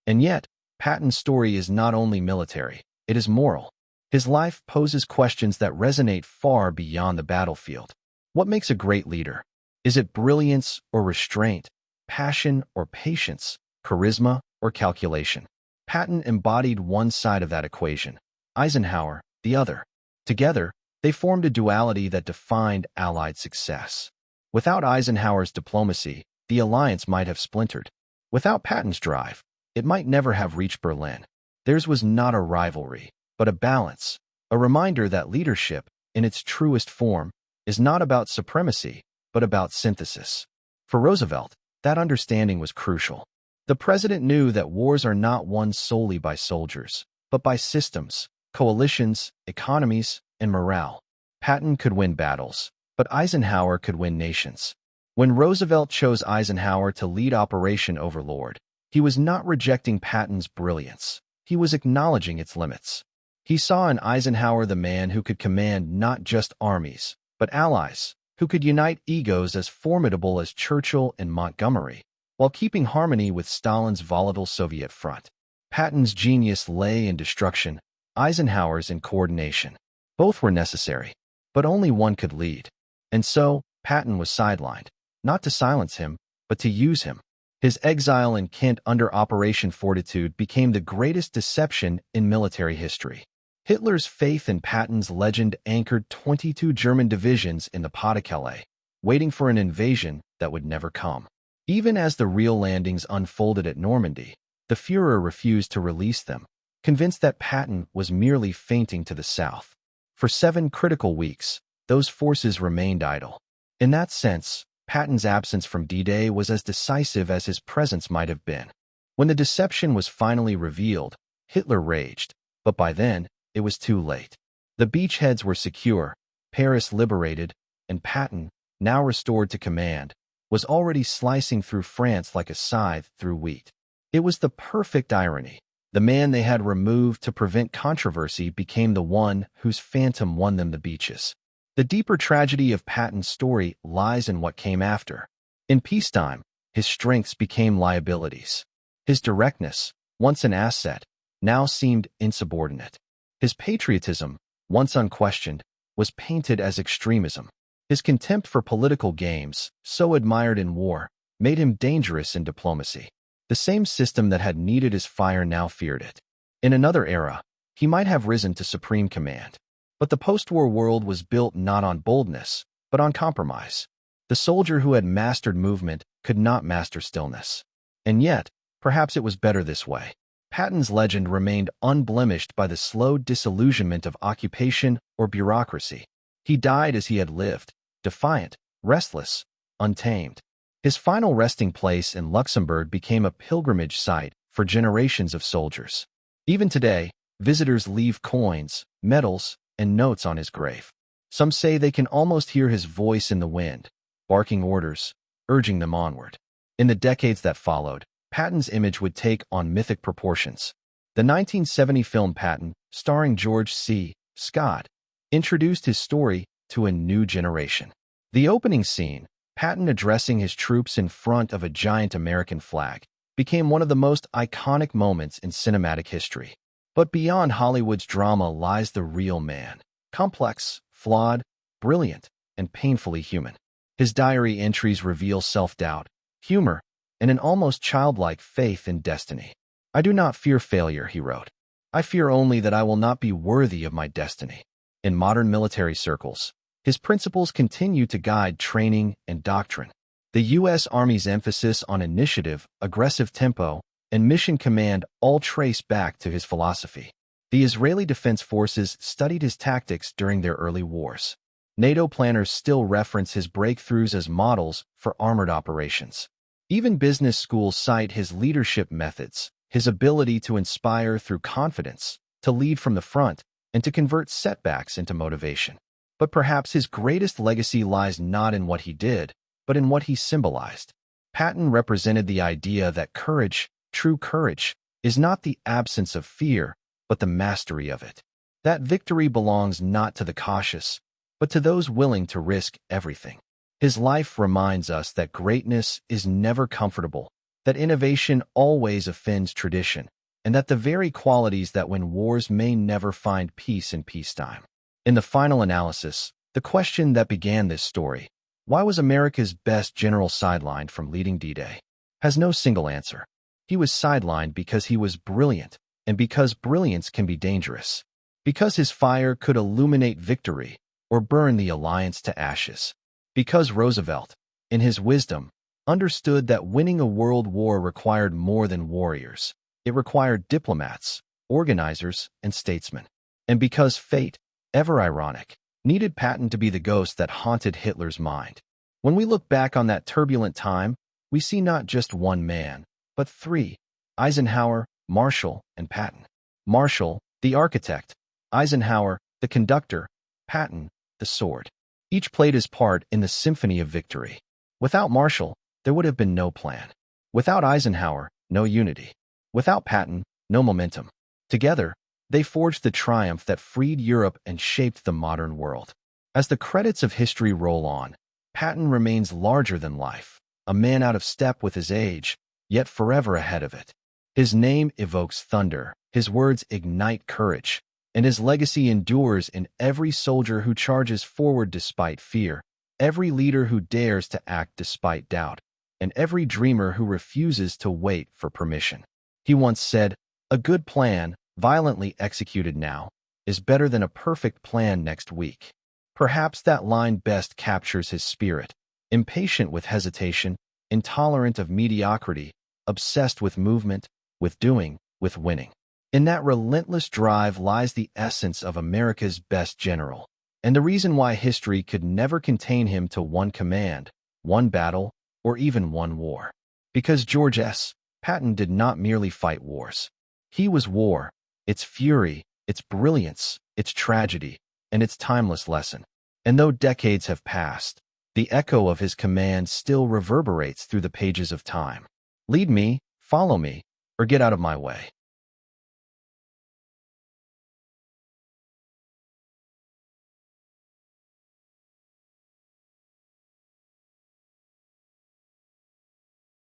And yet, Patton's story is not only military, it is moral. His life poses questions that resonate far beyond the battlefield. What makes a great leader? Is it brilliance or restraint, passion or patience, charisma or calculation? Patton embodied one side of that equation, Eisenhower the other. Together, they formed a duality that defined Allied success. Without Eisenhower's diplomacy, the alliance might have splintered. Without Patton's drive, it might never have reached Berlin. Theirs was not a rivalry, but a balance, a reminder that leadership, in its truest form, is not about supremacy, but about synthesis. For Roosevelt, that understanding was crucial. The president knew that wars are not won solely by soldiers, but by systems, coalitions, economies, and morale. Patton could win battles, but Eisenhower could win nations. When Roosevelt chose Eisenhower to lead Operation Overlord, he was not rejecting Patton's brilliance. He was acknowledging its limits. He saw in Eisenhower the man who could command not just armies, but allies, who could unite egos as formidable as Churchill and Montgomery, while keeping harmony with Stalin's volatile Soviet front. Patton's genius lay in destruction, Eisenhower's in coordination. Both were necessary, but only one could lead. And so, Patton was sidelined, not to silence him, but to use him. His exile in Kent under Operation Fortitude became the greatest deception in military history. Hitler's faith in Patton's legend anchored 22 German divisions in the Pas de Calais, waiting for an invasion that would never come. Even as the real landings unfolded at Normandy, the Führer refused to release them, convinced that Patton was merely feinting to the south. For 7 critical weeks, those forces remained idle. In that sense, Patton's absence from D-Day was as decisive as his presence might have been. When the deception was finally revealed, Hitler raged, but by then, it was too late. The beachheads were secure, Paris liberated, and Patton, now restored to command, was already slicing through France like a scythe through wheat. It was the perfect irony. The man they had removed to prevent controversy became the one whose phantom won them the beaches. The deeper tragedy of Patton's story lies in what came after. In peacetime, his strengths became liabilities. His directness, once an asset, now seemed insubordinate. His patriotism, once unquestioned, was painted as extremism. His contempt for political games, so admired in war, made him dangerous in diplomacy. The same system that had needed his fire now feared it. In another era, he might have risen to supreme command. But the post-war world was built not on boldness, but on compromise. The soldier who had mastered movement could not master stillness. And yet, perhaps it was better this way. Patton's legend remained unblemished by the slow disillusionment of occupation or bureaucracy. He died as he had lived, defiant, restless, untamed. His final resting place in Luxembourg became a pilgrimage site for generations of soldiers. Even today, visitors leave coins, medals, and notes on his grave. Some say they can almost hear his voice in the wind, barking orders, urging them onward. In the decades that followed, Patton's image would take on mythic proportions. The 1970 film Patton, starring George C. Scott, introduced his story to a new generation. The opening scene, Patton addressing his troops in front of a giant American flag, became one of the most iconic moments in cinematic history. But beyond Hollywood's drama lies the real man, complex, flawed, brilliant, and painfully human. His diary entries reveal self-doubt, humor, and an almost childlike faith in destiny. "I do not fear failure," he wrote. "I fear only that I will not be worthy of my destiny." In modern military circles, his principles continue to guide training and doctrine. The U.S. Army's emphasis on initiative, aggressive tempo, and mission command all trace back to his philosophy. The Israeli Defense Forces studied his tactics during their early wars. NATO planners still reference his breakthroughs as models for armored operations. Even business schools cite his leadership methods, his ability to inspire through confidence, to lead from the front, and to convert setbacks into motivation. But perhaps his greatest legacy lies not in what he did, but in what he symbolized. Patton represented the idea that courage, true courage, is not the absence of fear, but the mastery of it. That victory belongs not to the cautious, but to those willing to risk everything. His life reminds us that greatness is never comfortable, that innovation always offends tradition, and that the very qualities that win wars may never find peace in peacetime. In the final analysis, the question that began this story, why was America's best general sidelined from leading D-Day, has no single answer. He was sidelined because he was brilliant, and because brilliance can be dangerous. Because his fire could illuminate victory, or burn the alliance to ashes. Because Roosevelt, in his wisdom, understood that winning a world war required more than warriors. It required diplomats, organizers, and statesmen. And because fate, ever ironic, needed Patton to be the ghost that haunted Hitler's mind. When we look back on that turbulent time, we see not just one man, but three: Eisenhower, Marshall, and Patton. Marshall, the architect; Eisenhower, the conductor; Patton, the sword. Each played his part in the symphony of victory. Without Marshall, there would have been no plan. Without Eisenhower, no unity. Without Patton, no momentum. Together, they forged the triumph that freed Europe and shaped the modern world. As the credits of history roll on, Patton remains larger than life, a man out of step with his age, yet forever ahead of it. His name evokes thunder, his words ignite courage, and his legacy endures in every soldier who charges forward despite fear, every leader who dares to act despite doubt, and every dreamer who refuses to wait for permission. He once said, "A good plan, violently executed now, is better than a perfect plan next week." Perhaps that line best captures his spirit: impatient with hesitation, intolerant of mediocrity, obsessed with movement, with doing, with winning. In that relentless drive lies the essence of America's best general, and the reason why history could never contain him to one command, one battle, or even one war. Because George S. Patton did not merely fight wars. He was war, its fury, its brilliance, its tragedy, and its timeless lesson. And though decades have passed, the echo of his command still reverberates through the pages of time. Lead me, follow me, or get out of my way.